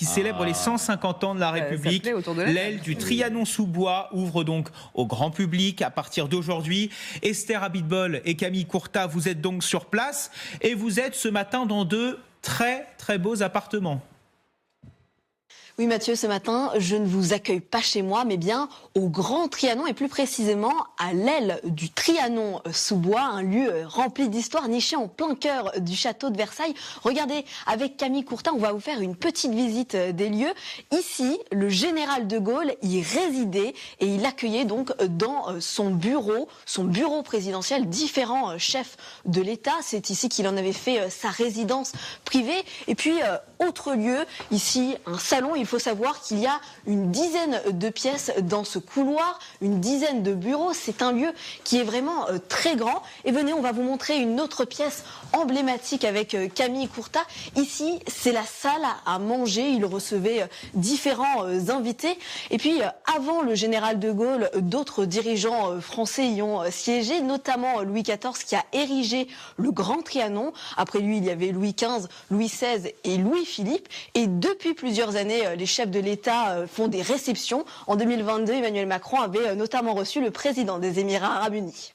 qui célèbre les 150 ans de la République. L'aile du Trianon sous bois ouvre donc au grand public à partir d'aujourd'hui. Esther Abitbol et Camille Courtat, vous êtes donc sur place et vous êtes ce matin dans de très très beaux appartements. Oui Mathieu, ce matin, je ne vous accueille pas chez moi, mais bien au Grand Trianon et plus précisément à l'aile du Trianon sous bois, un lieu rempli d'histoire niché en plein cœur du château de Versailles. Regardez, avec Camille Courtat, on va vous faire une petite visite des lieux. Ici, le général de Gaulle y résidait et il accueillait donc dans son bureau présidentiel, différents chefs de l'État. C'est ici qu'il en avait fait sa résidence privée. Et puis, autre lieu, ici, un salon. Il faut savoir qu'il y a une dizaine de pièces dans ce couloir, une dizaine de bureaux. C'est un lieu qui est vraiment très grand. Et venez, on va vous montrer une autre pièce emblématique avec Camille Courtat. Ici, c'est la salle à manger. Il recevait différents invités. Et puis, avant le général de Gaulle, d'autres dirigeants français y ont siégé, notamment Louis XIV qui a érigé le Grand Trianon. Après lui, il y avait Louis XV, Louis XVI et Louis-Philippe. Et depuis plusieurs années, les chefs de l'État font des réceptions. En 2022, Emmanuel Macron avait notamment reçu le président des Émirats Arabes Unis.